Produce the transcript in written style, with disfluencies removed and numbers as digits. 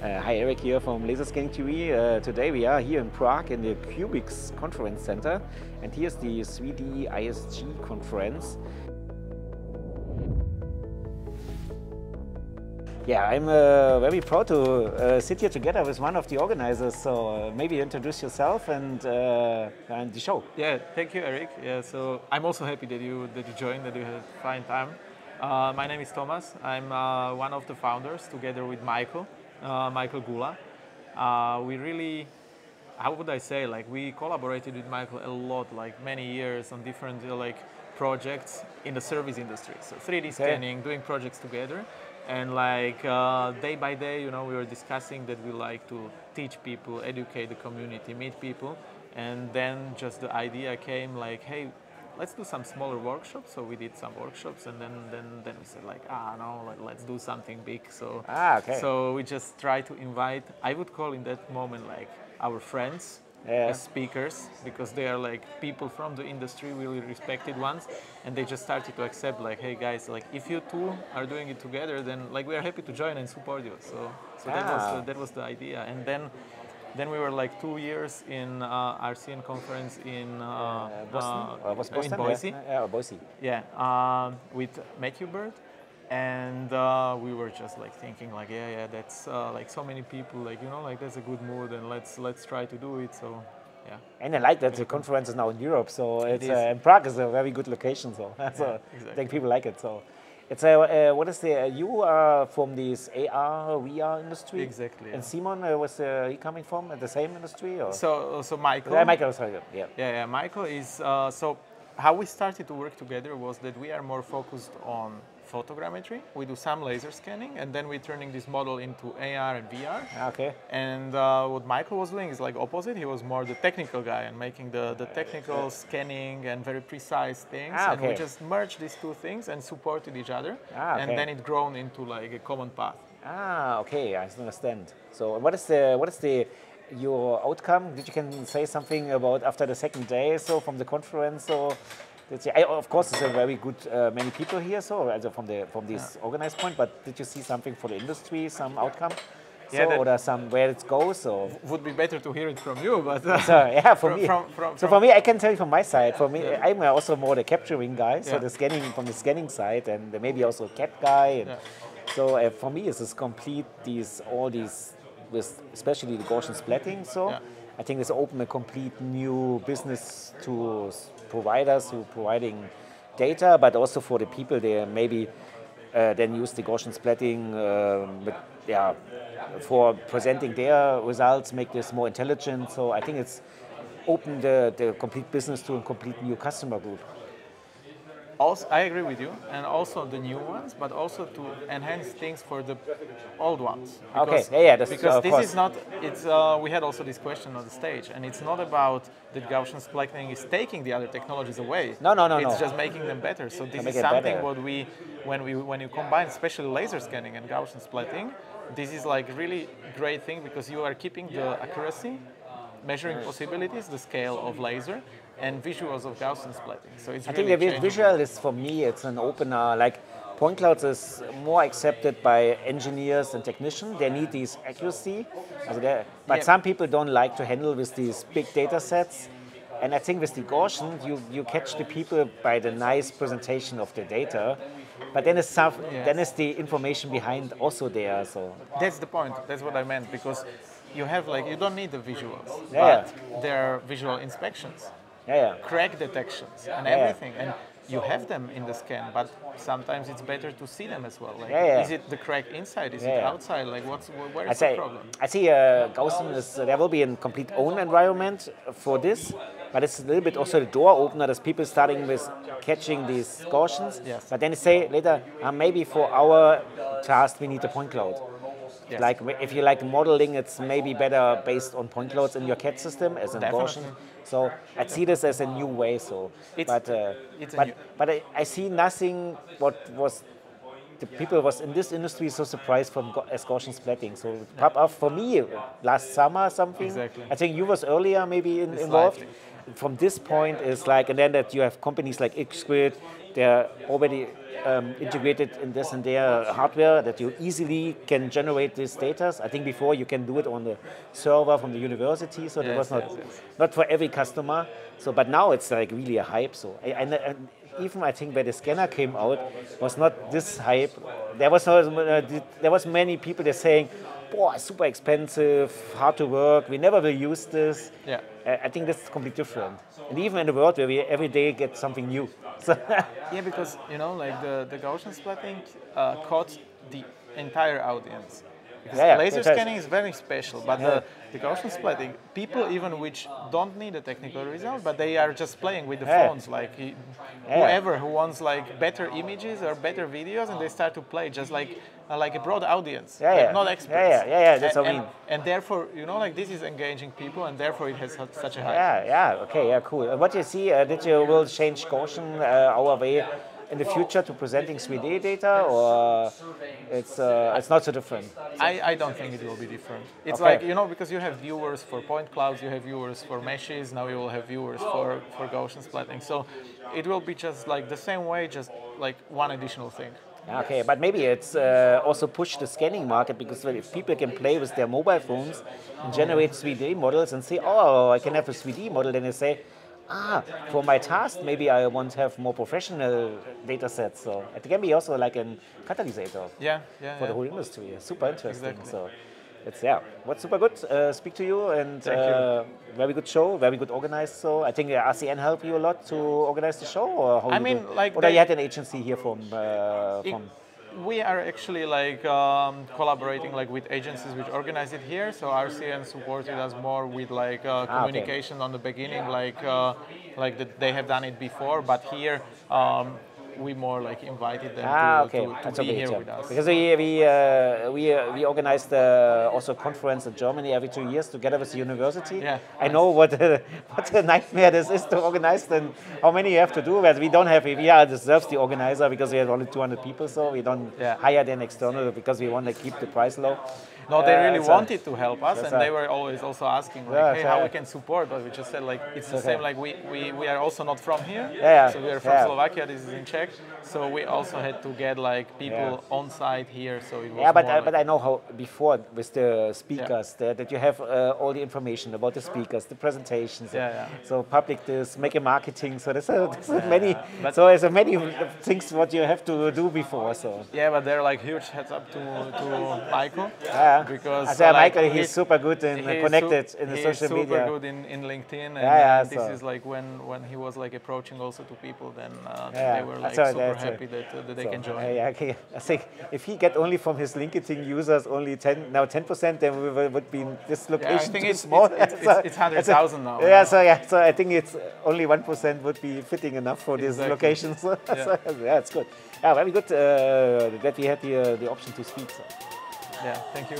Hi, Eric here from Laser Scanning TV. Today we are here in Prague in the Cubics Conference Center, and here's the 3D ISG conference. Yeah, I'm very proud to sit here together with one of the organizers. So maybe introduce yourself and the show. Yeah, thank you, Eric. Yeah, so I'm also happy that you joined, that you had fine time. My name is Tomas. I'm one of the founders, together with Michael Gula. We really, how would I say, like we collaborated with Michael a lot, like many years on different projects in the service industry. So 3D scanning, doing projects together. And like day by day, we were discussing that we like to teach people, educate the community, meet people. And then just the idea came like, hey, let's do some smaller workshops. So we did some workshops, and then we said like, no, let's do something big. So so we just try to invite, I would call in that moment like our friends as speakers, because they are like people from the industry, really respected ones, and they just started to accept like, hey guys, like if you two are doing it together, then like we are happy to join and support you. So that was the idea. And then we were like 2 years in RCN conference in Boston? In Boise. Boise. Yeah, with Matthew Bird. And we were just like thinking like, yeah, that's like so many people, like, like that's a good mood, and let's try to do it. So yeah. And I like that the conference is now in Europe, so it's and Prague is a very good location. So exactly. I think people like it. So it's what is you are from this AR VR industry? Exactly. Yeah. And Simon was he coming from the same industry, or? So Michael. Yeah, Michael, sorry. Yeah. Yeah. Michael is so how we started to work together was that we are more focused on photogrammetry. We do some laser scanning, and then we're turning this model into AR and VR. Okay. And what Michael was doing is like opposite. He was more the technical guy and making the technical scanning and very precise things. And we just merged these two things and supported each other. And then it grown into like a common path. Okay, I understand. So what is your outcome? Did you can say something about after the second day from the conference? So of course, it's a very good many people here. So from this organized point, but did you see something for the industry, some outcome? Or some where it goes? Or would be better to hear it from you, but for me, I can tell you from my side. For me, I'm also more the capturing guy, so the scanning from the scanning side, and maybe also CAD guy. And so for me, it's complete all these, with especially the Gaussian splatting. So I think it's opened a complete new business to providers who are providing data, but also for the people they maybe then use the Gaussian splatting for presenting their results, make this more intelligent. So I think it's opened the complete business to a complete new customer group. Also, I agree with you, and also the new ones, but also to enhance things for the old ones. Because, because this is not. It's we had also this question on the stage, and it's not about that Gaussian splatting is taking the other technologies away. No. It's just making them better. So this is something what when you combine especially laser scanning and Gaussian splatting, this is like really great thing, because you are keeping the accuracy, measuring possibilities, the scale of laser, and visuals of Gaussian splatting. So it's really the visual is, for me, it's an opener. Like point clouds is more accepted by engineers and technicians. They need this accuracy, but some people don't like to handle with these big data sets. And I think with the Gaussian, you catch the people by the nice presentation of the data. But then it's the information behind also there. So that's the point. That's what I meant, because you have you don't need the visuals, but there are visual inspections, crack detections, and everything, and you have them in the scan. But sometimes it's better to see them as well. Is it the crack inside? Is it outside? Like where is the problem? I see Gaussian there will be a complete own environment for this, but it's a little bit also the door opener. There's people starting with catching these Gaussians, but then they say later, maybe for our task we need a point cloud. Yes. Like if you like modeling, it's maybe better based on point clouds in your CAD system as in Gaussian. So I see this as a new way. So, but I see nothing. What was the people was in this industry so surprised as Gaussian splatting. So it popped up for me last summer something. Exactly. I think you was earlier maybe involved. From this point is and then that you have companies like XSquid, they're already integrated in this and their hardware that you easily can generate these data. I think before you can do it on the server from the university, so that was not for every customer. So, but now it's like really a hype. So, and even I think when the scanner came out, was not this hype. There was many people that saying, "Boy, super expensive, hard to work. We never will use this." Yeah. I think that's completely different. And even in the world where we every day get something new. So yeah, because like the Gaussian splatting caught the entire audience. Because laser scanning is very special, but the Gaussian splatting, people even which don't need a technical result, but they are just playing with the phones, like whoever who wants like better images or better videos, and they start to play just like a broad audience, not experts. That's what I mean. And therefore, like this is engaging people, and therefore it has such a hype. Okay, cool. What you see, that you will change Gaussian our way in the future to presenting 3D data, or it's not so different? I don't think it will be different. It's like, because you have viewers for point clouds, you have viewers for meshes, now you will have viewers for Gaussian splatting. So it will be just like the same way, just like one additional thing. Okay, but maybe it's also push the scanning market, because if people can play with their mobile phones and generate 3D models and say, oh, I can have a 3D model, then they say, for my task, maybe I want to have more professional data sets. So it can be also like a catalyst for the whole industry. Super interesting. Exactly. So it's what's super good. Speak to you, and very good show, very good organized. So I think RCN helped you a lot to organize the show, or how or you had an agency here from. We are actually like collaborating like with agencies which organize it here. So RCN supported us more with like communication on the beginning, like they have done it before. But here we more like invited them to be here with us. Because we organized also a conference in Germany every 2 years together with the university. Yeah, I know what a nightmare this is to organize, and how many you have to do. But we don't have EVR deserves the organizer, because we have only 200 people, so we don't hire an external, because we want to keep the price low. No, they really wanted to help us, and they were always also asking, like, hey, how we can support. But we just said, like, it's the same. Like we are also not from here, so we are from Slovakia. This is in Czech, so we also had to get like people on site here. So it was but I know how before with the speakers that you have all the information about the speakers, the presentations. So public this, make a marketing. So there's many. So there's many things what you have to do before. So but they're like huge heads up to Michael. Because Michael, he's super good and connected in the social media. He's super good in LinkedIn, and this is like when he was like approaching also to people, then they were like super happy that they can join. I think if he get only from his LinkedIn users only 10%, then we would be in this location I think too it's small. It's 100,000 now. So I think it's only 1% would be fitting enough for these locations. So it's good. Very good that we had the option to speak. So. Thank you.